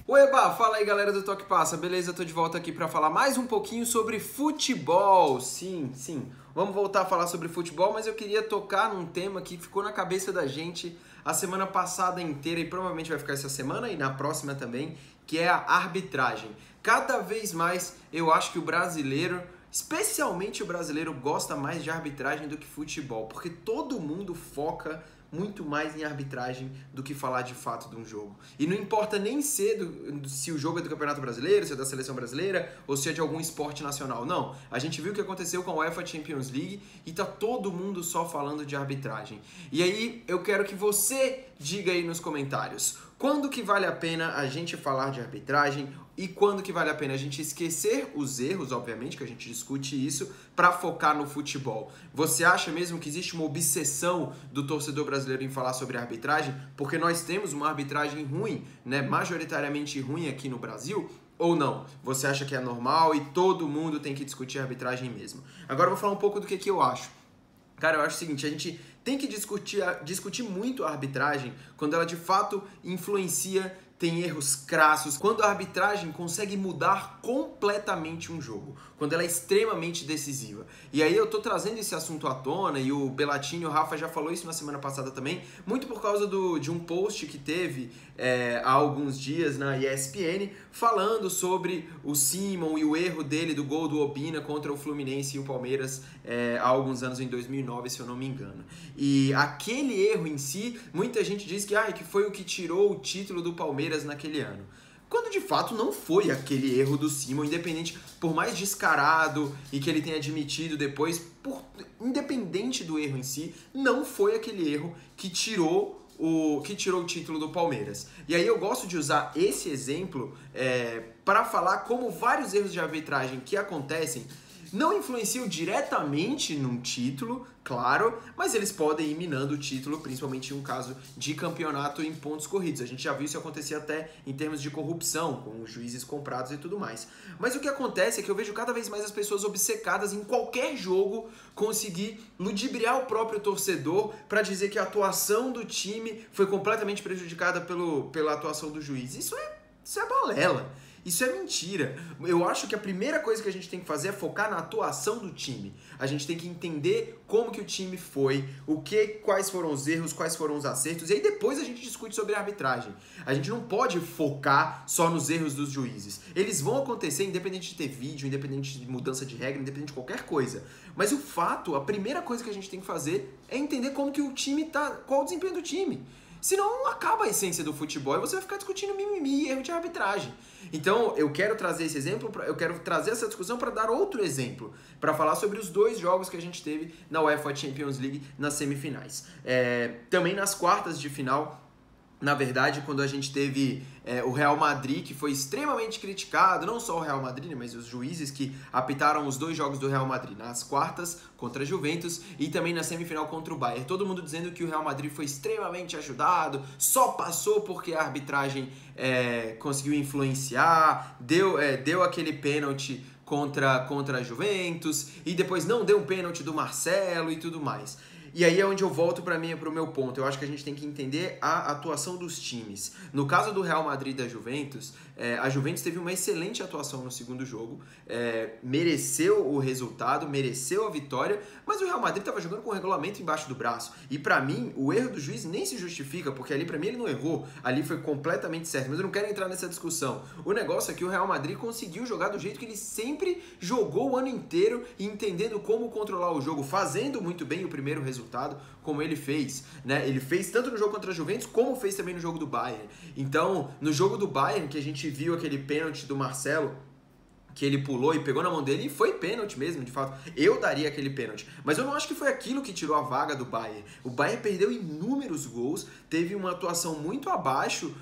Oeba, fala aí galera do Toque Passa, beleza? Tô de volta aqui pra falar mais um pouquinho sobre futebol. Sim, vamos voltar a falar sobre futebol, mas eu queria tocar num tema que ficou na cabeça da gente a semana passada inteira e provavelmente vai ficar essa semana e na próxima também, que é a arbitragem. Cada vez mais eu acho que o brasileiro, especialmente o brasileiro, gosta mais de arbitragem do que futebol, porque todo mundo foca muito mais em arbitragem do que falar de fato de um jogo. E não importa nem se o jogo é do Campeonato Brasileiro, se é da Seleção Brasileira ou se é de algum esporte nacional. Não, a gente viu o que aconteceu com a UEFA Champions League e tá todo mundo só falando de arbitragem. E aí eu quero que você diga aí nos comentários, quando que vale a pena a gente falar de arbitragem e quando que vale a pena a gente esquecer os erros, obviamente, que a gente discute isso, para focar no futebol. Você acha mesmo que existe uma obsessão do torcedor brasileiro em falar sobre arbitragem? Porque nós temos uma arbitragem ruim, né, majoritariamente ruim aqui no Brasil, ou não? Você acha que é normal e todo mundo tem que discutir arbitragem mesmo? Agora eu vou falar um pouco do que eu acho. Cara, eu acho o seguinte, a gente tem que discutir muito a arbitragem quando ela de fato influencia, tem erros crassos, quando a arbitragem consegue mudar completamente um jogo, quando ela é extremamente decisiva. E aí eu tô trazendo esse assunto à tona, e o Belatini e o Rafa já falou isso na semana passada também, muito por causa de um post que teve há alguns dias na ESPN, falando sobre o Simon e o erro dele do gol do Obina contra o Fluminense e o Palmeiras há alguns anos, em 2009, se eu não me engano. E aquele erro em si, muita gente diz que foi o que tirou o título do Palmeiras naquele ano. Quando de fato não foi aquele erro do Simon, independente, por mais descarado e que ele tenha admitido depois, independente do erro em si, não foi aquele erro que tirou o título do Palmeiras. E aí eu gosto de usar esse exemplo para falar como vários erros de arbitragem que acontecem não influenciam diretamente num título, claro, mas eles podem ir minando o título, principalmente em um caso de campeonato em pontos corridos. A gente já viu isso acontecer até em termos de corrupção, com os juízes comprados e tudo mais. Mas o que acontece é que eu vejo cada vez mais as pessoas obcecadas em qualquer jogo conseguir ludibriar o próprio torcedor para dizer que a atuação do time foi completamente prejudicada pela atuação do juiz. Isso é balela. Isso é mentira. Eu acho que a primeira coisa que a gente tem que fazer é focar na atuação do time. A gente tem que entender como que o time foi, quais foram os erros, quais foram os acertos, e aí depois a gente discute sobre a arbitragem. A gente não pode focar só nos erros dos juízes. Eles vão acontecer independente de ter vídeo, independente de mudança de regra, independente de qualquer coisa. Mas a primeira coisa que a gente tem que fazer é entender como que o time tá, qual o desempenho do time. Senão acaba a essência do futebol e você vai ficar discutindo mimimi e erro de arbitragem. Então eu quero trazer esse exemplo, eu quero trazer essa discussão para dar outro exemplo, para falar sobre os dois jogos que a gente teve na UEFA Champions League nas semifinais. Também nas quartas de final, na verdade, quando a gente teve o Real Madrid, que foi extremamente criticado, não só o Real Madrid, mas os juízes que apitaram os dois jogos do Real Madrid, nas quartas contra a Juventus e também na semifinal contra o Bayern. Todo mundo dizendo que o Real Madrid foi extremamente ajudado, só passou porque a arbitragem conseguiu influenciar, deu aquele pênalti contra a Juventus e depois não deu um pênalti do Marcelo e tudo mais. E aí é onde eu volto para o meu ponto. Eu acho que a gente tem que entender a atuação dos times. No caso do Real Madrid e da Juventus, a Juventus teve uma excelente atuação no segundo jogo, mereceu o resultado, mereceu a vitória, mas o Real Madrid estava jogando com o regulamento embaixo do braço. E para mim, o erro do juiz nem se justifica, porque ali para mim ele não errou, ali foi completamente certo. Mas eu não quero entrar nessa discussão. O negócio é que o Real Madrid conseguiu jogar do jeito que ele sempre jogou o ano inteiro, entendendo como controlar o jogo, fazendo muito bem o primeiro resultado, como ele fez, né? Ele fez tanto no jogo contra a Juventus, como fez também no jogo do Bayern. Então, no jogo do Bayern, que a gente viu aquele pênalti do Marcelo, que ele pulou e pegou na mão dele, e foi pênalti mesmo, de fato. Eu daria aquele pênalti. Mas eu não acho que foi aquilo que tirou a vaga do Bayern. O Bayern perdeu inúmeros gols, teve uma atuação muito abaixo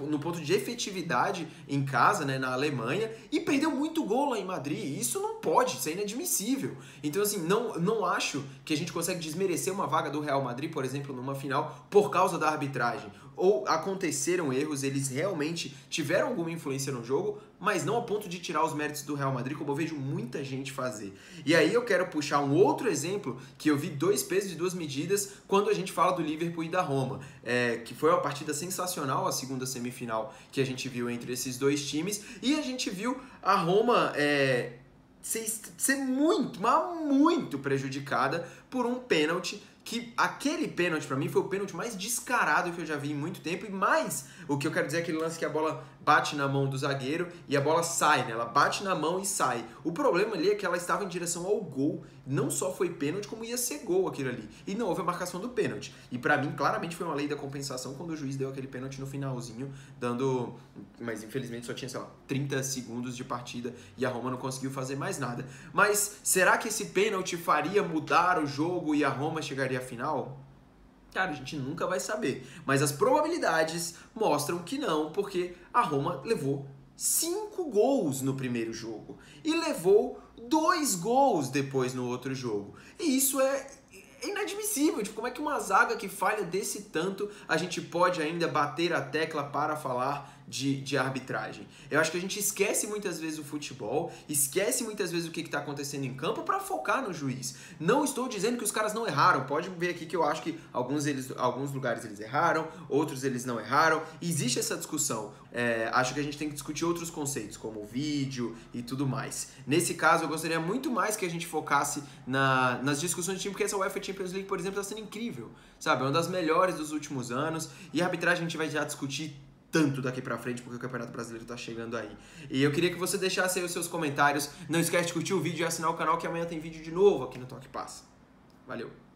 no ponto de efetividade em casa, né, na Alemanha, e perdeu muito gol lá em Madrid. Isso não pode, isso é inadmissível. Então, assim, não acho que a gente consegue desmerecer uma vaga do Real Madrid, por exemplo, numa final, por causa da arbitragem. ou aconteceram erros, eles realmente tiveram alguma influência no jogo, mas não a ponto de tirar os méritos do Real Madrid, como eu vejo muita gente fazer. E aí eu quero puxar um outro exemplo, que eu vi 2 pesos e 2 medidas, quando a gente fala do Liverpool e da Roma, que foi uma partida sensacional, a segunda semifinal que a gente viu entre esses dois times, e a gente viu a Roma ser muito, mas muito prejudicada por um pênalti, que aquele pênalti pra mim foi o pênalti mais descarado que eu já vi em muito tempo, e mais, o que eu quero dizer é aquele lance que a bola bate na mão do zagueiro e a bola sai, né? Ela bate na mão e sai. O problema ali é que ela estava em direção ao gol, não só foi pênalti, como ia ser gol aquilo ali. E não houve a marcação do pênalti. E pra mim, claramente foi uma lei da compensação quando o juiz deu aquele pênalti no finalzinho, mas infelizmente só tinha, sei lá, 30 segundos de partida e a Roma não conseguiu fazer mais nada. Mas será que esse pênalti faria mudar o jogo e a Roma chegaria à final? Cara, a gente nunca vai saber. Mas as probabilidades mostram que não, porque a Roma levou 5 gols no primeiro jogo e levou 2 gols depois no outro jogo. E isso é inadmissível. Tipo, como é que uma zaga que falha desse tanto a gente pode ainda bater a tecla para falar de arbitragem? Eu acho que a gente esquece muitas vezes o futebol, esquece muitas vezes o que está acontecendo em campo para focar no juiz. Não estou dizendo que os caras não erraram, pode ver aqui que eu acho que alguns lugares eles erraram, outros eles não erraram, existe essa discussão. Acho que a gente tem que discutir outros conceitos, como o vídeo e tudo mais. Nesse caso, eu gostaria muito mais que a gente focasse nas discussões de time, porque essa UEFA Champions League, por exemplo, está sendo incrível, sabe? É uma das melhores dos últimos anos, e a arbitragem a gente vai já discutir tanto daqui pra frente, porque o Campeonato Brasileiro tá chegando aí. E eu queria que você deixasse aí os seus comentários. Não esquece de curtir o vídeo e assinar o canal, que amanhã tem vídeo de novo aqui no Toque Passa. Valeu!